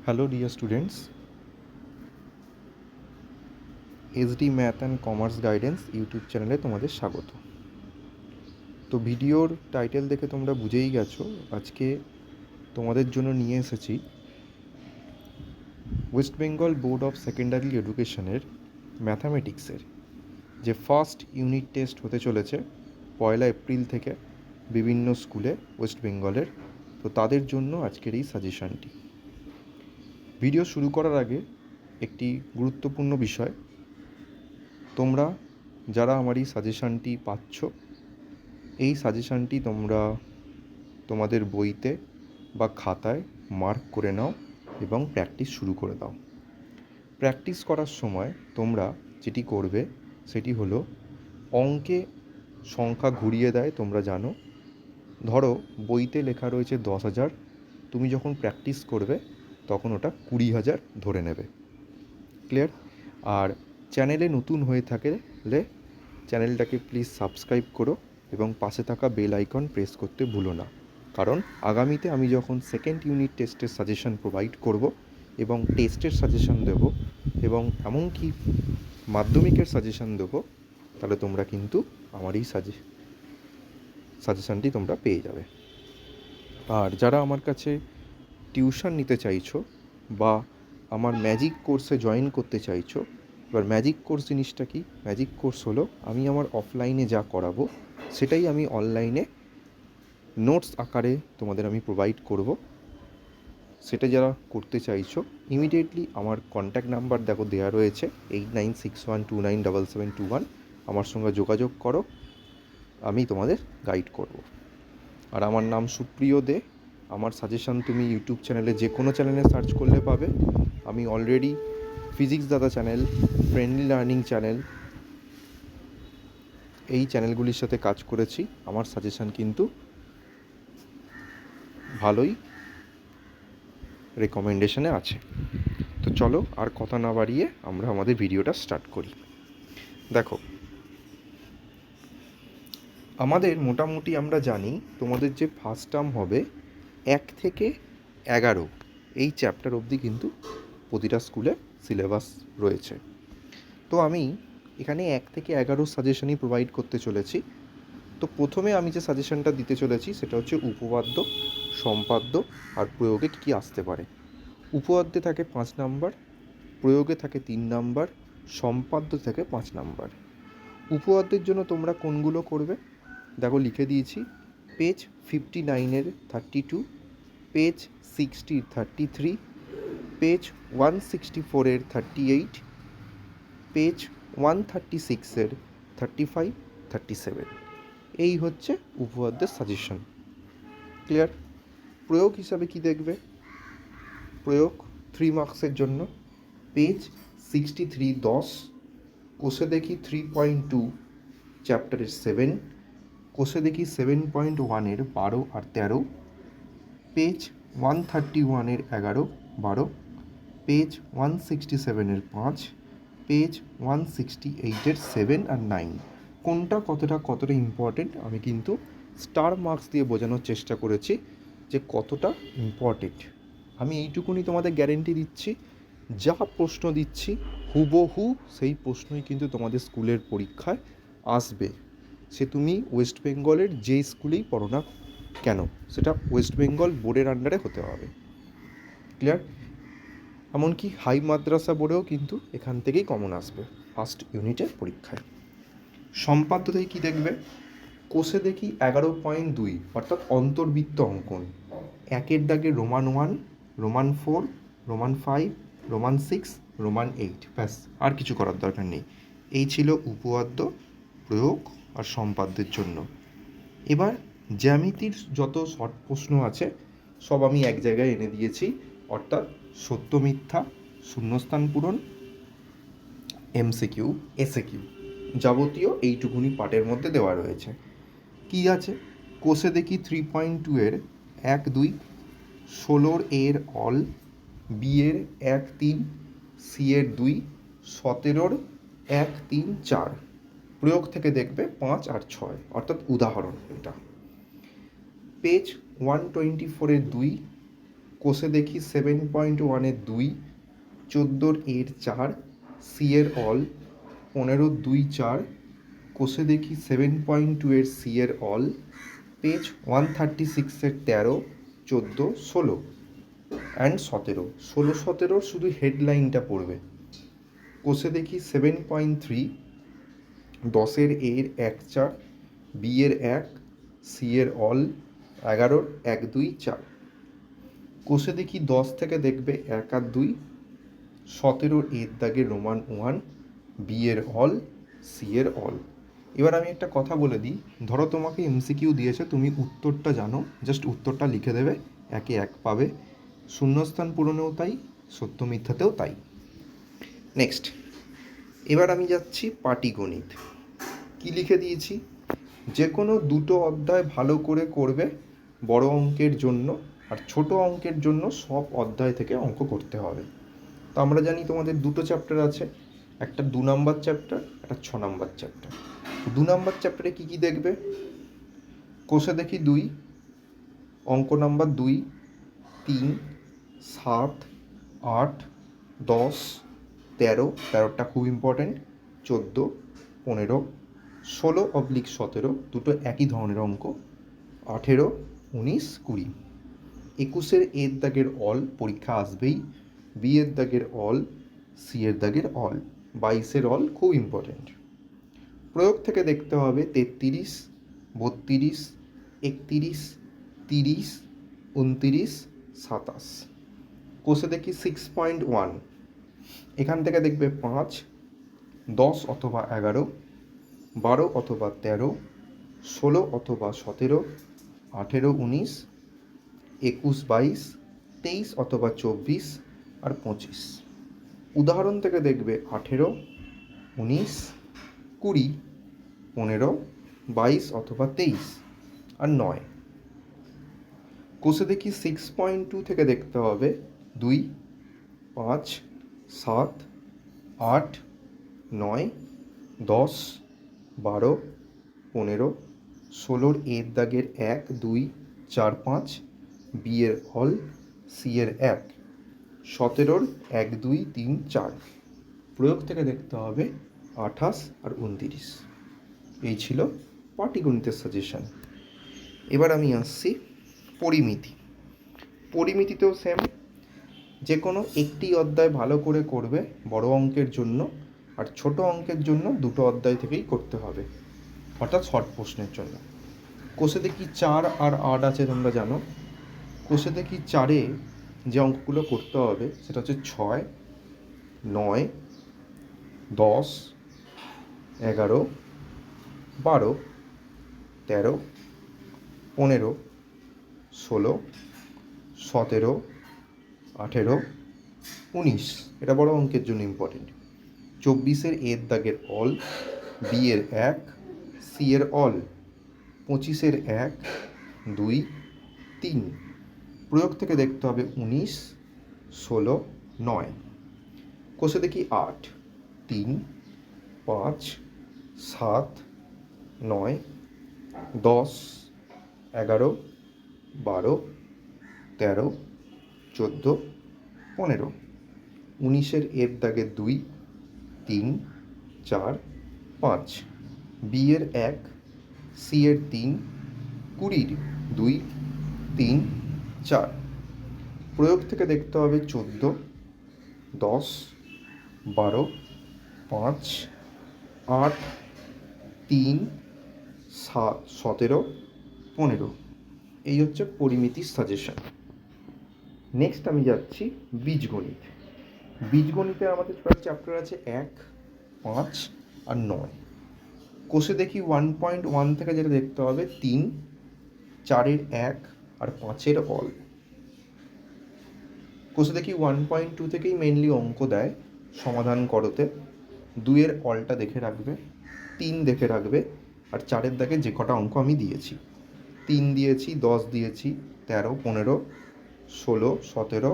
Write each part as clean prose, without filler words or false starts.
Hello dear students, SD math and commerce guidance YouTube চ্যানেলে তোমাদের স্বাগত। তো ভিডিওর টাইটেল দেখে তোমরা বুঝেই গেছো, আজকে তোমাদের জন্য নিয়ে এসেছি West Bengal board of secondary এডুকেশনের ম্যাথামেটিক্সের যে ফার্স্ট ইউনিট টেস্ট হতে চলেছে 1 এপ্রিল থেকে বিভিন্ন স্কুলে ওয়েস্ট বেঙ্গলের। তো তাদের জন্য আজকের এই সাজেশনটি। ভিডিও শুরু করার আগে একটি গুরুত্বপূর্ণ বিষয়, তোমরা যারা আমার এই সাজেশনটি পাচ্ছ, এই সাজেশনটি তোমরা তোমাদের বইতে বা খাতায় মার্ক করে নাও এবং প্র্যাকটিস শুরু করে দাও। প্র্যাকটিস করার সময় তোমরা যেটি করবে সেটি হলো, অঙ্কে সংখ্যা ঘুরিয়ে দেয় তোমরা জানো। ধরো বইতে লেখা রয়েছে 10,000, তুমি যখন প্র্যাকটিস করবে তখন ওটা 20,000 ধরে নেবে। ক্লিয়ার? আর চ্যানেলে নতুন হয়ে থাকলে চ্যানেলটাকে প্লিজ সাবস্ক্রাইব করো এবং পাশে থাকা বেল আইকন প্রেস করতে ভুলো না, কারণ আগামীতে আমি যখন সেকেন্ড ইউনিট টেস্টের সাজেশন প্রোভাইড করব এবং টেস্টের সাজেশন দেব এবং এমনকি মাধ্যমিকের সাজেশন দেবো, তাহলে তোমরা কিন্তু আমার এই সাজেশনটি তোমরা পেয়ে যাবে। আর যারা আমার কাছে টিউশন নিতে চাইছো বা আমার ম্যাজিক কোর্সে জয়েন করতে চাইছো, এবার ম্যাজিক কোর্স জিনিসটা কি? ম্যাজিক কোর্স হলো আমি আমার অফলাইনে যা করাবো সেটাই আমি অনলাইনে নোটস আকারে তোমাদের আমি প্রোভাইড করব। সেটা যারা করতে চাইছো ইমিডিয়েটলি আমার কন্ট্যাক্ট নাম্বার দেখো দেওয়া রয়েছে 8961297721, আমার সঙ্গে যোগাযোগ করো, আমি তোমাদের গাইড করব। আর আমার নাম সুপ্রিয় দে। আমার সাজেশন তুমি ইউটিউব চ্যানেলে যে কোনো চ্যানেলে সার্চ করলে পাবে। আমি অলরেডি ফিজিক্স দাদা চ্যানেল, ফ্রেন্ডলি লার্নিং চ্যানেল, এই চ্যানেলগুলির সাথে কাজ করেছি। আমার সাজেশন কিন্তু ভালোই রেকমেন্ডেশনে আছে। তো চলো আর কথা না বাড়িয়ে আমরা আমাদের ভিডিওটা স্টার্ট করি। দেখো, আমাদের মোটামুটি আমরা জানি তোমাদের যে ফার্স্ট টার্ম হবে 1 থেকে 11 এই চ্যাপ্টার অবধি কিন্তু প্রতিটা স্কুলে সিলেবাস রয়েছে। তো আমি এখানে 1 থেকে 11 সাজেশনই প্রোভাইড করতে চলেছি। তো প্রথমে আমি যে সাজেশনটা দিতে চলেছি সেটা হচ্ছে উপপাদ্য, সম্পাদ্য আর প্রয়োগে কী আসতে পারে। উপপাদ্যে থাকে 5 নাম্বার, প্রয়োগে থাকে 3 নাম্বার, সম্পাদ্য থাকে 5 নাম্বার। উপপাদ্যের জন্য তোমরা কোনগুলো করবে দেখো লিখে দিয়েছি। পেজ 59-এর 32, পেজ 60-র 33, পেজ 164-এর 38, পেজ 136-এর 35, 37, এই হচ্ছে উপপাদ্যের সাজেশন। ক্লিয়ার? প্রয়োগ হিসাবে কি দেখবে? প্রয়োগ 3 মার্কসের জন্য পেজ 63 10, কোষে দেখি 3.2 চ্যাপ্টারের 7, কোষে দেখি 7.1-এর 12 আর 13, পেজ 131-এর 11, 12, পেজ 167-এর 5, পেজ 168-এর 7 আর 9। কোনটা কতটা ইম্পর্টেন্ট আমি কিন্তু স্টার মার্কস দিয়ে বোঝানোর চেষ্টা করেছি যে কতটা ইম্পর্টেন্ট। আমি এইটুকুনি তোমাদের গ্যারেন্টি দিচ্ছি, যা প্রশ্ন দিচ্ছি হুবহু সেই প্রশ্নই কিন্তু তোমাদের স্কুলের পরীক্ষায় আসবে। সে তুমি ওয়েস্ট বেঙ্গলের যে স্কুলেই পড়ো না কেন, সেটা ওয়েস্ট বেঙ্গল বোর্ডের আন্ডারে হতে হবে। ক্লিয়ার? এমনকি হাই মাদ্রাসা বোর্ডেও কিন্তু এখান থেকেই কমন আসবে ফার্স্ট ইউনিটের পরীক্ষায়। সম্পাদ্য থেকে কী দেখবে? কোষে দেখি 11.2 অর্থাৎ অন্তর্বৃত্ত অঙ্কন, 1-এর দাগে Roman 1, Roman 4, Roman 5, Roman 6, Roman 8, ব্যাস, আর কিছু করার দরকার নেই। এই ছিল উপপাদ্য, প্রয়োগ আর সম্পাদ্যের জন্য। এবার জ্যামিতির যত শর্ট প্রশ্ন আছে সব আমি এক জায়গায় এনে দিয়েছি, অর্থাৎ সত্য মিথ্যা, শূন্যস্থান পূরণ, এমসিকিউ, এসএকিউ, যাবতীয় এইটুকুনি পার্টের মধ্যে দেওয়া রয়েছে। কি আছে? কোষে দেখি 3.2-এর 1 2, 16-র এর অল, বি এর 1 3, সি এর 2, 17-র 1 3 4। প্রয়োগ থেকে দেখবে 5 আর 6, অর্থাৎ উদাহরণ এটা। পেজ 124-এর 2, কোষে দেখি 7.1-এর 2, 14-এর 4, সি এর অল, 15-2-4, কোষে দেখি 7.2-এর সি এর অল, পেজ 136-এর 13, 14, 16 অ্যান্ড 17, 16-17 শুধু হেডলাইনটা পড়বে। কোষে দেখি 7.3, 10-এর 1-4, বি এর 1, সি এর অল, 11-র 1-2-4। কোষে দেখি 10 থেকে দেখবে 1 আর 2, 17-এর দাগের রোমান 1, বি এর অল, সি এর অল। এবার আমি একটা কথা বলে দিই, ধরো তোমাকে এমসিকিউ দিয়েছে, তুমি উত্তরটা জানো, জাস্ট উত্তরটা লিখে দেবে, 1-এ 1 পাবে। শূন্যস্থান পূরণেও তাই, সত্য মিথ্যাতেও তাই। নেক্সট, এবার আমি যাচ্ছি পাটিগণিত। কি লিখে দিয়েছি? যে কোনো দুটো অধ্যায় ভালো করে করবে বড় অঙ্কের জন্য, আর ছোট অঙ্কের জন্য সব অধ্যায় থেকে অঙ্ক করতে হবে। তো আমরা জানি তোমাদের দুটো চ্যাপ্টার আছে, একটা 2 নাম্বার চ্যাপ্টার, একটা 6 নাম্বার চ্যাপ্টার। 2 নাম্বার চ্যাপ্টারে কী কী দেখবে? কোষে দেখি 2, অঙ্ক নাম্বার 2, 3, 7, 8, 10, 13, 13টা খুব ইম্পর্ট্যান্ট, 14, 15, 16/17 দুটো একই ধরনের অঙ্ক, 18, 19, 20। 21-এর এর দাগের অল পরীক্ষা আসবেই, বি এর দাগের অল, সি এর দাগের অল, 22-এর অল খুব ইম্পর্ট্যান্ট। প্রয়োগ থেকে দেখতে হবে 33, 32, 31, 30, 29, 27। কোষে দেখি 6.1, এখান থেকে দেখবে 5, 10 অথবা 11, 12 অথবা 13, 16 অথবা 17, 18, 19, 21, 22, 23 অথবা 24 আর 25। উদাহরণ থেকে দেখবে 18, 19, 20, 15, 22 অথবা 23 আর 9। কোষে দেখি 6.2 থেকে দেখতে হবে 2, 5, 7, 8, 9, 10, 12, 15, 16-র এর দাগের 1, 2, 4, 5, বি এর অল, সি এর 1, 17-র 1, 2, 3, 4। প্রয়োগ থেকে দেখতে হবে 28 আর 29। এই ছিল পাটিগণিতের সাজেশন। এবার আমি আসছি পরিমিতি। পরিমিতিতেও সেম, যে কোনো একটি অধ্যায় ভালো করে করবে বড় অঙ্কের জন্য, আর ছোট অঙ্কের জন্য দুটো অধ্যায় থেকেই করতে হবে, অর্থাৎ শর্ট প্রশ্নের জন্য। কোষে দেখি 4 আর 8 আছে, তোমরা জানো। কোষে দেখি 4-এ যে অঙ্কগুলো করতে হবে সেটা হচ্ছে 6, 9, 10, 11, 12, 13, 15, 16, 17, 18, 19। এটা বড় অঙ্কের জন্য ইম্পর্টেন্ট। 24-এর এর দাগের অল, বি এর 1, সি এর অল, 25-এর 1, 2, 3। প্রয়োগ থেকে দেখতে হবে 19, 16, 9। কোষে দেখি 8, 3, 5, 7, 9, 10, 11, 12, 13, 14, 15। 19-এর এর দাগের 2, 3, 4, 5, বি এর 1, সি এর 3, 20-র 2, 3, 4। প্রয়োগ থেকে দেখতে হবে 14, 10, 12, 5, 8, 3, 7, 17, 15। এই হচ্ছে পরিমিতির সাজেশন। নেক্সট আমি যাচ্ছি বীজগণিত। বীজগণিতে আমাদের চ্যাপ্টার আছে 1, 5 আর 9। কোষে দেখি 1.1 থেকে যেটা দেখতে হবে 3, 4-এর 1 আর 5-এর অল। কোষে দেখি 1.2 থেকেই মেনলি অঙ্ক দেয় সমাধান করতে। 2-এর অলটা দেখে রাখবে, 3 দেখে রাখবে, আর 4-এর দাগে যে কটা অঙ্ক আমি দিয়েছি, 3 দিয়েছি, 10 দিয়েছি, 13, 15, 16, 17,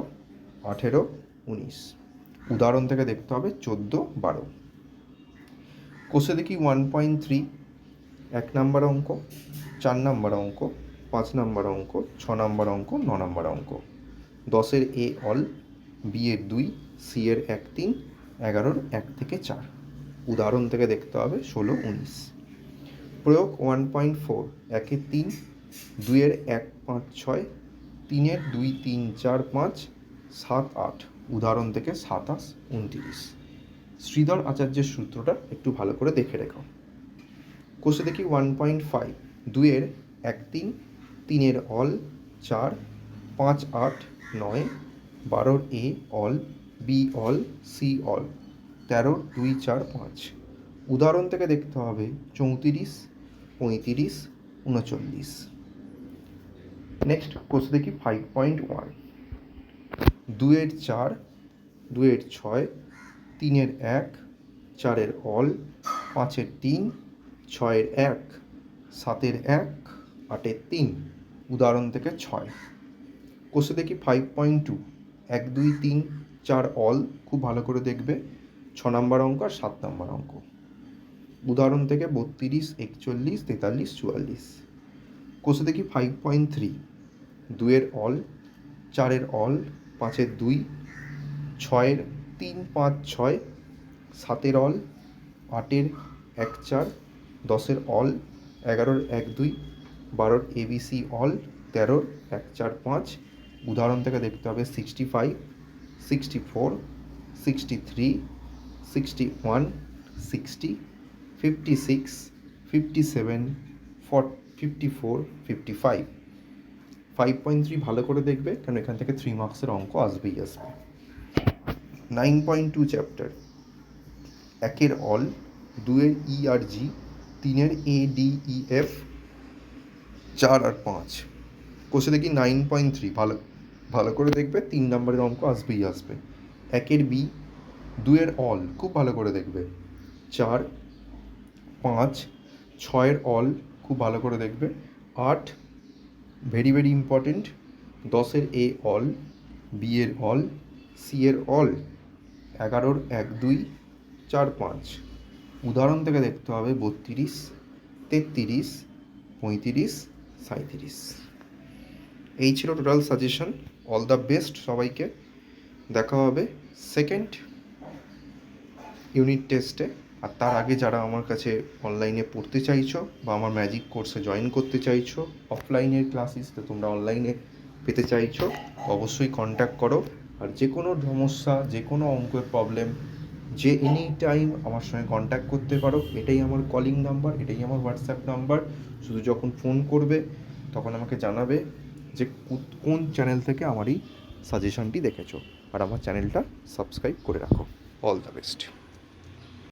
18, 19। উদাহরণ থেকে দেখতে হবে 14, 12। কোষে দেখি 1.3, 1 নাম্বার অঙ্ক, 4 নাম্বার অঙ্ক, 5 নাম্বার অঙ্ক, 6 নাম্বার অঙ্ক, 9 নাম্বার অঙ্ক। 10-এর এ অল, বি এর 2, সি এর 1 3, 11-র 1 থেকে 4। উদাহরণ থেকে দেখতে হবে 16 19। প্রয়োগ 1.4, 1-এর 3, 2-এর 1 5 6, 3-এর 2 3 4 5, 7 8। উদাহরণ থেকে 27 29। শ্রীধর আচার্যের সূত্রটা একটু ভালো করে দেখে রেখো। কোষে দেখি 1.5, 2-এর 1 3, 3-এর অল 4, 5 8 9, 12-র A all, B all, C all, 13-র 2 4 5। উদাহরণ থেকে দেখতে হবে 34 35 39। নেক্সট কোষে দেখি 5.1, 2-এর 4, 2-এর 6, 3-এর 1, 4-এর অল, 5-এর 3, 6-এর 1, 7-এর 1, 8-এর 3। উদাহরণ থেকে 6। কোষে দেখি 5.2, 1 2 3 4 অল, খুব ভালো করে দেখবে, 6 নম্বর অঙ্ক আর 7 নম্বর অঙ্ক। উদাহরণ থেকে 32 41 43 44। কোষে দেখি 5.3, 2-এর অল, 4-এর অল, 5-এর 2, 6-এর 3 5 6, 7-এর অল, 8-এর 1 4, 10-এর অল, 11-র 1 2, 12-র এবিসি অল, 13-র 1 4 5। উদাহরণ থেকে দেখতে হবে 65 64 63 61 60 56 57 54 55। 5.3 ভালো করে দেখবে, কারণ এখান থেকে 3 মার্কসের অঙ্ক আসবেই আসবে। 9.2 চ্যাপ্টার, 1-এর অল, 2-এর ই আর জি, 3-এর এ ডি ই এফ, 4 আর 5। কোষে দেখি 9.3, ভালো করে দেখবে, 3 নম্বরের অঙ্ক আসবেই আসবে। 1-এর বি, 2-এর অল, খুব ভালো করে দেখবে, 4 5, 6-এর অল, খুব ভালো করে দেখবে, 8, ভেরি ভেরি ইম্পর্টেন্ট, 10-এর এ অল, বি এর অল, সি এর অল, 11-র 1 2 4 5। উদাহরণ থেকে দেখতে হবে 32 33 35 37। এই ছিল total suggestion. All the best সবাইকে। দেখা হবে সেকেন্ড ইউনিট টেস্টে। আর তার আগে যারা আমার কাছে অনলাইনে পড়তে চাইছো বা আমার ম্যাজিক কোর্সে জয়েন করতে চাইছো, অফলাইনের ক্লাসেসতে তোমরা অনলাইনে পেতে চাইছো, অবশ্যই কন্ট্যাক্ট করো। আর যে কোনো সমস্যা, যে কোনো অঙ্কের প্রবলেম, যে এনি টাইম আমার সঙ্গে কন্ট্যাক্ট করতে পারো। এটাই আমার কলিং নাম্বার, এটাই আমার হোয়াটসঅ্যাপ নাম্বার। শুধু যখন ফোন করবে তখন আমাকে জানাবে যে কোন চ্যানেল থেকে আমার এই সাজেশনটি দেখেছো, আর আমার চ্যানেলটা সাবস্ক্রাইব করে রাখো। All the best.